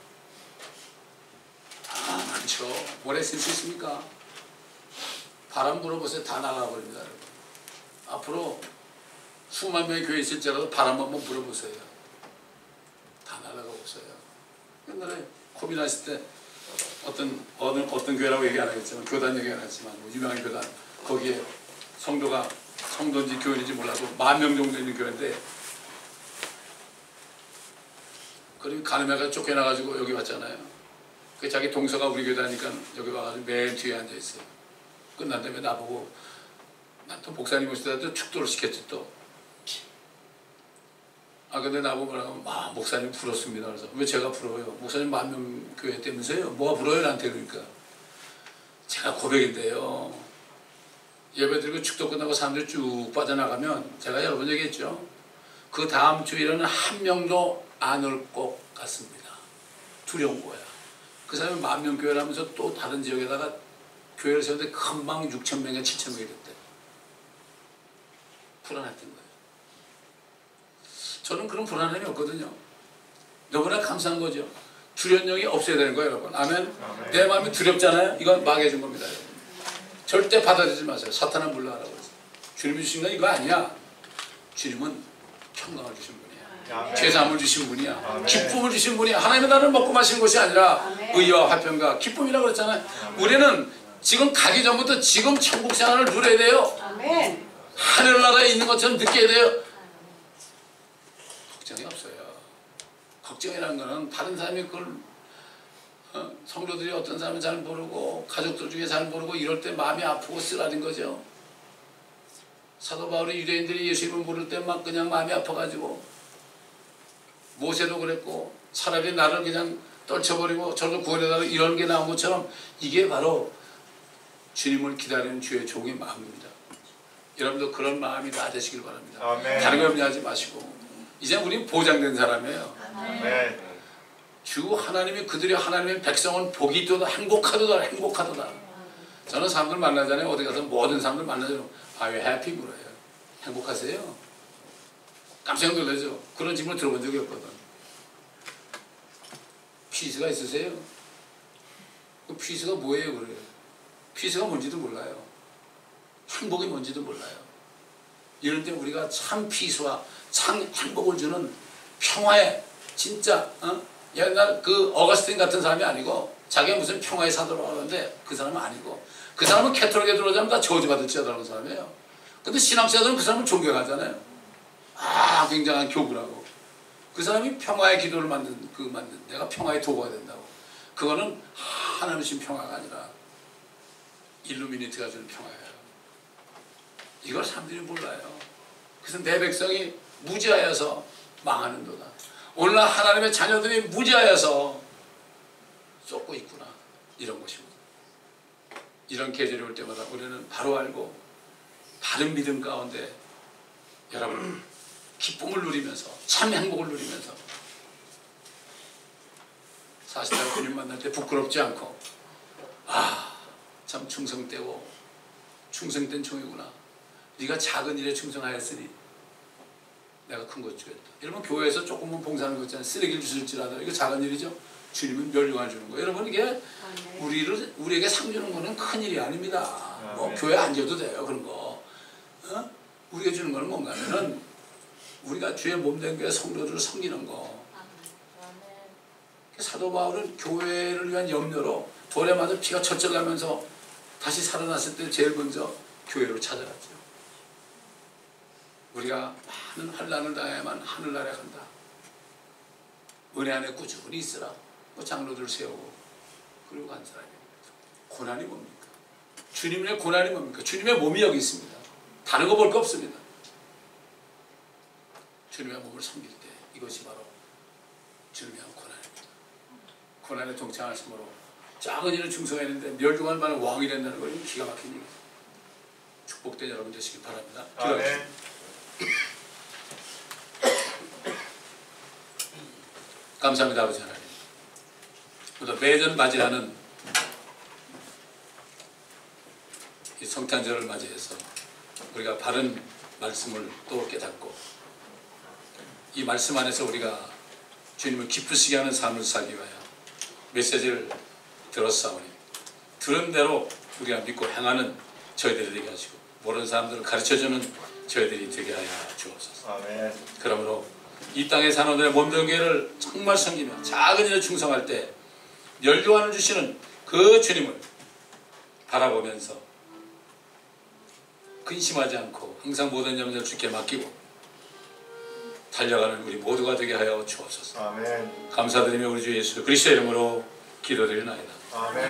많죠. 모래 쓸 수 있습니까? 바람 불어보세요. 다 나가버립니다. 여러분. 앞으로 수만 명의 교회 있을지라도 바람 한번 불어보세요. 다 날아가고 없어요. 옛날에 코비드 했을 때 어떤 교회라고 얘기 안 하겠지만 교단 얘기 안 하지만 뭐 유명한 교단 거기에 성도인지 교인인지 몰라도 10,000명 정도 있는 교회인데 그리고 가늠해가 쫓겨나가지고 여기 왔잖아요. 그 자기 동서가 우리 교회 다니까 여기 와가지고 맨 뒤에 앉아있어요. 끝난 다음에 나보고 난 또 목사님 오시더라도 축도를 시켰지 또. 근데 나보고 뭐라고 목사님 부럽습니다. 그래서 왜 제가 부러워요? 목사님 10,000명 교회 때문에요. 뭐가 부러워요 나한테 그러니까. 제가 고백인데요. 예배 드리고 축도 끝나고 사람들이 쭉 빠져나가면 제가 여러 번 얘기했죠. 그 다음 주일에는 한 명도 안 올 것 같습니다. 두려운 거야. 그 사람이 10,000명 교회라면서 또 다른 지역에다가 교회를 세우는데 금방 6,000명에 7,000명이 됐대. 불안했던 거예요. 저는 그런 불안함이 없거든요. 너무나 감사한 거죠. 두려움이 없어야 되는 거예요, 여러분. 아멘. 내 마음이 두렵잖아요. 이건 마귀해준 겁니다, 여러분. 절대 받아들이지 마세요. 사탄은 물러가라고 했어요. 주님이 주신 건 이거 아니야. 주님은 평강을 주신 분이야. 죄사함을 주신 분이야. 기쁨을 주신 분이야. 하나님의 나라를 먹고 마시는 것이 아니라 의와 화평과 기쁨이라고 그랬잖아요. 우리는 지금 가기 전부터 지금 천국 생활을 누려야 돼요. 하늘나라에 있는 것처럼 느껴야 돼요. 걱정이 없어요. 걱정이라는 거는 다른 사람이 그걸 성도들이 어떤 사람은 잘 모르고 가족들 중에 잘 모르고 이럴 때 마음이 아프고 쓰라린 거죠. 사도 바울이 유대인들이 예수님을 모를 때 막 그냥 마음이 아파가지고 모세도 그랬고 차라리 나를 그냥 떨쳐버리고 저를 구원해달라고 이런 게 나온 것처럼 이게 바로 주님을 기다리는 주의 종의 마음입니다. 여러분도 그런 마음이 다 되시길 바랍니다. 아멘. 다른 거 염려하지 마시고 이제 우리는 보장된 사람이에요. 아멘. 주 하나님이 그들이 하나님의 백성은 복이 있도다 행복하도다 행복하도다. 저는 사람들 만나잖아요. 어디 가서 모든 사람들 만나잖아요. 왜 해피 물어요. 행복하세요? 깜짝 놀라죠. 그런 질문 들어본 적이 없거든. 피스가 있으세요? 그 피스가 뭐예요? 그래요. 피스가 뭔지도 몰라요. 행복이 뭔지도 몰라요. 이럴 때 우리가 참 피스와 참 행복을 주는 평화의 진짜 옛날 그 어거스틴 같은 사람이 아니고 자기가 무슨 평화의 사도라고 하는데 그 사람은 아니고 그 사람은 캐톨릭에 들어오자면 다 저주받을 지어달라는 사람이에요. 근데 신학자들은 그 사람을 존경하잖아요. 굉장한 교부라고. 그 사람이 평화의 기도를 만든 내가 평화의 도구가 된다고. 그거는 하나님 주신 평화가 아니라 일루미니티가 주는 평화예요. 이걸 사람들이 몰라요. 그래서 내 백성이 무지하여서 망하는도다. 오늘날 하나님의 자녀들이 무지하여서 쏟고 있구나. 이런 것입니다. 이런 계절이 올 때마다 우리는 바로 알고 바른 믿음 가운데 여러분 기쁨을 누리면서 참 행복을 누리면서 사실은 주님 만날 때 부끄럽지 않고 참 충성되고 충성된 종이구나. 네가 작은 일에 충성하였으니 내가 큰 것 주겠다. 여러분 교회에서 조금만 봉사하는 거 있잖아요. 쓰레기를 주실지라도 이거 작은 일이죠. 주님은 멸류관을 주는 거예요. 여러분 이게 우리에게 상 주는 거는 큰 일이 아닙니다. 뭐 교회 안 줘도 돼요 그런 거. 우리에게 주는 거는 뭔가 하면은 우리가 주의 몸된 교회 성도들을 섬기는 거. 사도 바울은 교회를 위한 염려로 돌에 맞아 피가 철철 나면서 다시 살아났을 때 제일 먼저 교회로 찾아갔죠. 우리가 많은 환난을 당해야만 하늘나라에 간다. 은혜 안에 꾸준히 있으라. 뭐 장로들을 세우고 그리고 간 사람입니다. 고난이 뭡니까? 주님의 고난이 뭡니까? 주님의 몸이 여기 있습니다. 다른 거 볼 거 없습니다. 주님의 몸을 섬길 때 이것이 바로 주님의 고난입니다. 고난에 동참하심으로 작은 일을 중성했는데 멸종할 만한 왕이 된다는 걸 기가 막힌 얘기죠. 축복된 여러분 되시길 바랍니다. 기도하겠습니다. 감사합니다 아버지 하나님. 매년 맞이하는 이 성탄절을 맞이해서 우리가 바른 말씀을 또 깨닫고 이 말씀 안에서 우리가 주님을 기쁘시게 하는 삶을 살기 위하여 메시지를 들었사오니 들은 대로 우리가 믿고 행하는 저희들이 되게 하시고 모르는 사람들을 가르쳐주는 저희들이 되게 하여 주옵소서. 아멘. 그러므로 이 땅의 산원들의 몸된 교회를 정말 섬기며 작은 일에 충성할 때 멸류관을 주시는 그 주님을 바라보면서 근심하지 않고 항상 모든 염려를 주께 맡기고 달려가는 우리 모두가 되게 하여 주옵소서. 아멘. 감사드리며 우리 주 예수 그리스도의 이름으로 기도드리나이다. 아멘.